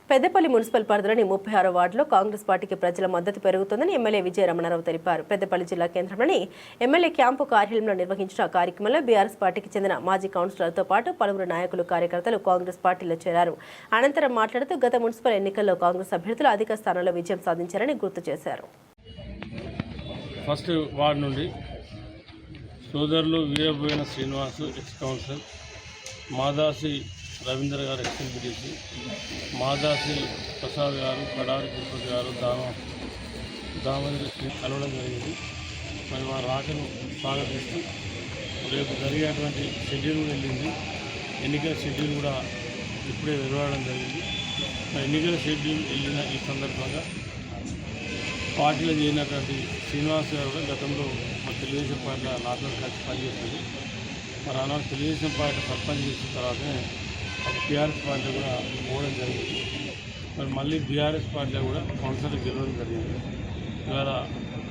Peddapalli municipal పరిధిలోని 36వ వార్డులో కాంగ్రెస్ పార్టీకి ప్రజల మద్దతు పెరుగుతుందని ఎమ్మెల్యే విజయ రమణారావు తెలిపారు. పెద్దపల్లి జిల్లా కేంద్రంలోని ఎమ్మెల్యే క్యాంపు కార్యాలయంలో నిర్వహించిన కార్యక్రమంలో బీఆర్ఎస్ పార్టీకి చెందిన మాజీ కౌన్సిలర్లతో పాటు పలువురు నాయకులు కార్యకర్తలు కాంగ్రెస్ పార్టీలో చేరారు. అనంతరం మాట్లాడుతూ గత మున్సిపల్ ఎన్నికల్లో కాంగ్రెస్ అభ్యర్థులు అధిక స్థానాల్లో విజయం సాధించారని గుర్తు చేశారు. ఫస్ట్ వార్డు నుండి సోదరులు వీరబోయిన శ్రీనివాసు ఎక్స్ కౌన్సిలర్, మాదాసి రవీంద్ర గారు ఎక్స్ఎంపీటీసీ, మాదాసి ప్రసాద్ గారు, కడారి తిరుపతి గారు, దామోదరి కలవడం జరిగింది. మరి వారి రాకను స్వాగతిస్తూ రేపు జరిగేటువంటి షెడ్యూల్ వెళ్ళింది. ఎన్నికల షెడ్యూల్ కూడా ఇప్పుడే వెలువడడం జరిగింది. మరి ఎన్నికల షెడ్యూల్ వెళ్ళిన ఈ సందర్భంగా పార్టీలో చేరినటువంటి శ్రీనివాస్ గారు కూడా గతంలో తెలుగుదేశం పార్టీలో నాతో కలిసి పనిచేస్తుంది. మరి ఆనాడు తెలుగుదేశం పార్టీ సర్పంచ్ చేసిన తర్వాతనే ఒక టీఆర్ఎస్ పార్టీ కూడా పోవడం జరిగింది. మరి మళ్ళీ బీఆర్ఎస్ పార్టీలో కూడా కౌన్సిలర్ గెలవడం జరిగింది. ఇవాళ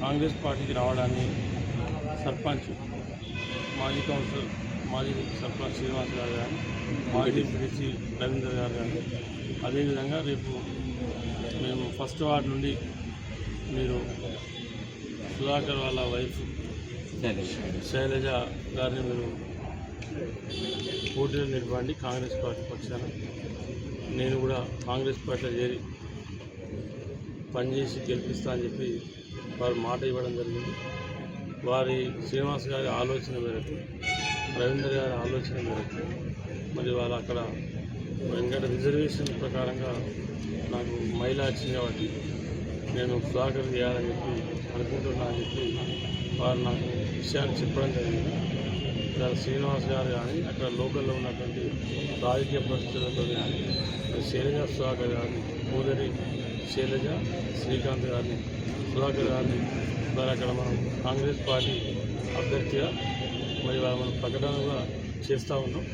కాంగ్రెస్ పార్టీకి రావడాన్ని సర్పంచ్, మాజీ కౌన్సిలర్, మాజీ సర్పంచ్ శ్రీనివాస్ గారు కానీ, మాజీ ఎంపీటీసీ రవీంద్ర గారు కానీ, అదేవిధంగా రేపు మేము ఫస్ట్ వార్డు నుండి మీరు సుధాకర్ వాళ్ళ వైఫ్ శైలజ గారిని మీరు పోటీలో నిలబండి కాంగ్రెస్ పార్టీ పక్షాన. నేను కూడా కాంగ్రెస్ పార్టీలో చేరి పనిచేసి గెలిపిస్తా అని చెప్పి వారు మాట ఇవ్వడం జరిగింది. వారి శ్రీనివాస్ గారి ఆలోచన మేరకు, రవీంద్ర గారి ఆలోచన మేరకు మరి వాళ్ళు అక్కడ వెంకట రిజర్వేషన్ ప్రకారంగా నాకు మహిళ వచ్చింది కాబట్టి నేను సుధాకర్ చేయాలని చెప్పి అనుకుంటున్నా అని చెప్పి వారు నాకు విషయాన్ని చెప్పడం జరిగింది. ఇక్కడ శ్రీనివాస్ గారు కానీ, అక్కడ లోకల్లో ఉన్నటువంటి రాజకీయ పరిస్థితులతో కానీ శైలజ సుధాకర్ గారిని, పూదరి శైలజ శ్రీకాంత్ గారిని, సుధాకర్ గారిని మరి అక్కడ మనం కాంగ్రెస్ పార్టీ అభ్యర్థిగా మరి మనం ప్రకటన కూడా చేస్తూ ఉన్నాం.